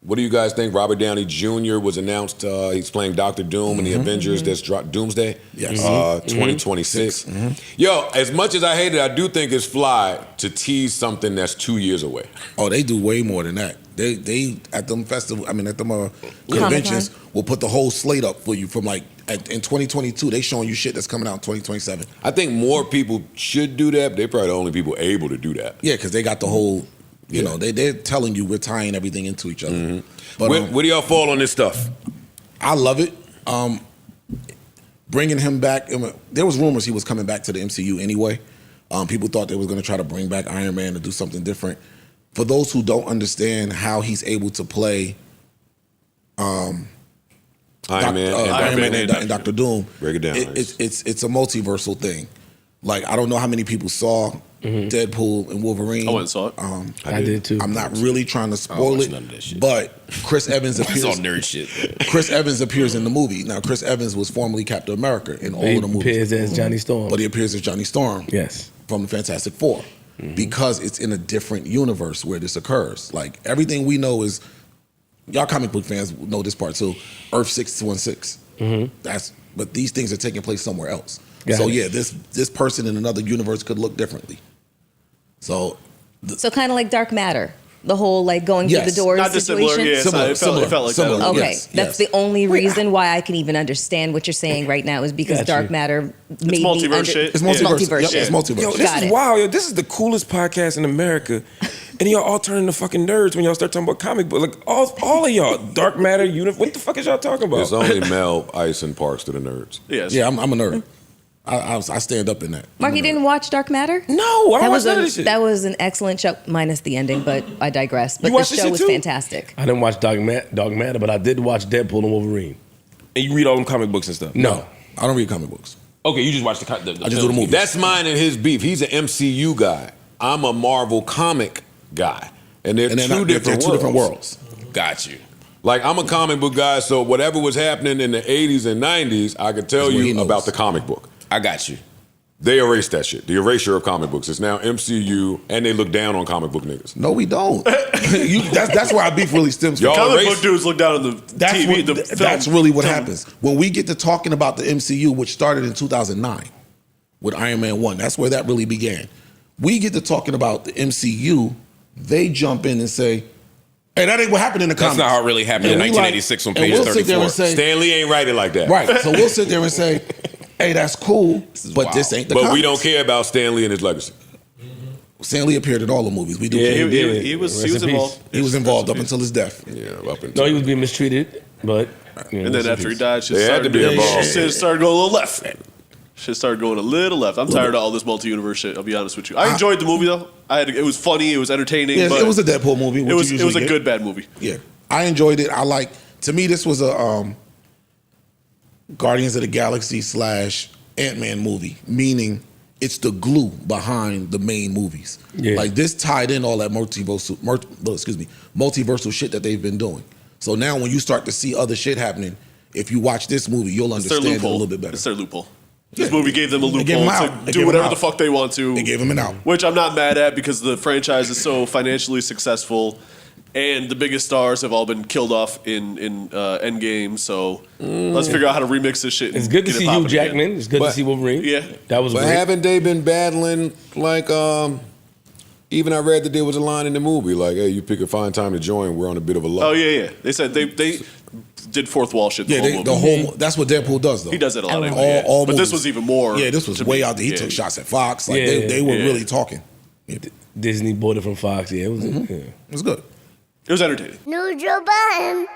What do you guys think? Robert Downey Jr. was announced. He's playing Doctor Doom in the Avengers. That's dropped Doomsday. Yes. 2026. Yo, as much as I hate it, I do think it's fly to tease something that's 2 years away. Oh, they do way more than that. They at them festival. I mean, at them conventions, will put the whole slate up for you from like in 2022. They showing you shit that's coming out in 2027. I think more people should do that. But they're probably the only people able to do that. Yeah, because they got the whole. You know, they're telling you we're tying everything into each other. But where do y'all fall on this stuff? I love it. Bringing him back, there was rumors he was coming back to the MCU anyway. People thought they was going to try to bring back Iron Man to do something different. For those who don't understand how he's able to play Iron Man and Doctor Doom, break it down. It's a multiversal thing. Like, I don't know how many people saw Deadpool and Wolverine. I went and saw it. I did too. I'm not really trying to spoil it, but Chris Evans appears. It's all nerd shit. Chris Evans appears in the movie. Now, Chris Evans was formerly Captain America in all of the movies. He appears as Johnny Storm. But he appears as Johnny Storm. Yes. From the Fantastic Four. Because it's in a different universe where this occurs. Like, everything we know is, y'all comic book fans know this part too, Earth 616. But these things are taking place somewhere else. Yeah, this person in another universe could look differently. So kind of like Dark Matter, the whole like going through the doors not situation. Similar, it felt like that. Okay, that's the only reason why I can even understand what you're saying right now is because Dark Matter made me multiverse shit. It's multiverse. Yep, it's multiverse. Yo, this is wild. Yo, this is the coolest podcast in America. And y'all all turn into fucking nerds when y'all start talking about comic books. Like all of y'all, Dark Matter, what the fuck is y'all talking about? It's only Mel, Ice, and Parks to the nerds. Yes. Yeah, I'm a nerd. I stand up in that. Mark, you didn't watch Dark Matter? No, I don't watch none of this shit. That was an excellent show, minus the ending, but I digress. But You the watched this show shit was too? fantastic. I didn't watch Dog Matter, but I did watch Deadpool and Wolverine. And you read all them comic books and stuff? No. I don't read comic books. Okay, you just watch the I just do the movies. That's mine and his beef. He's an MCU guy. I'm a Marvel comic guy. And they're two different worlds. Got you. Like, I'm a comic book guy, so whatever was happening in the 80s and 90s, I could tell you about the comic book. I got you. They erased that shit. The erasure of comic books. It's now MCU, and they look down on comic book niggas. No, we don't. That's where our beef really stems from. Comic book dudes look down on the TV. That's really what happens. When we get to talking about the MCU, which started in 2009 with Iron Man 1, that's where that really began. We get to talking about the MCU, they jump in and say, hey, that ain't what happened in the comics. That's not how it really happened in 1986 on page 34. Sit there and say, Stan Lee ain't write it like that. Right. So we'll sit there and say, hey, that's cool, but this ain't the But comics. we don't care about Stan Lee and his legacy. Stan Lee appeared in all the movies. We do. Yeah, he was involved. He was involved up until his death. Yeah, up until. No, he was being mistreated, but And then after he died, They had to be involved. shit started going a little left. Shit started going a little left. I'm tired of all this multi-universe shit. I'll be honest with you. I enjoyed the movie though. It was funny. It was entertaining. Yeah, but it was a Deadpool movie. It was a good bad movie. Yeah, I enjoyed it. To me, this was a Guardians of the Galaxy / Ant-Man movie, meaning it's the glue behind the main movies. Yeah. Like this tied in all that multiversal shit that they've been doing. So now when you start to see other shit happening, if you watch this movie, you'll understand it a little bit better. It's their loophole. This movie gave them a They gave loophole him out. to They do gave him whatever out. the fuck they want to. They gave him an out. Which I'm not mad at because the franchise is so financially successful and the biggest stars have all been killed off in Endgame. So let's figure out how to remix this shit. it's good to get it see popping Hugh Jackman. again. It's good to see Wolverine. Yeah. That was But great. haven't they been battling, like, even I read that there was a line in the movie, like, hey, you pick a fine time to join, we're on a bit of a lull. Oh, yeah. They said they did fourth wall shit the whole movie. That's what Deadpool does, though. He does it a lot anyway. All but movies. this was even more. Yeah, this was way out there. He took shots at Fox. Like they were really talking. Disney bought it from Fox. Yeah, it was. Yeah. It was good. It was entertaining. Neutral Budden.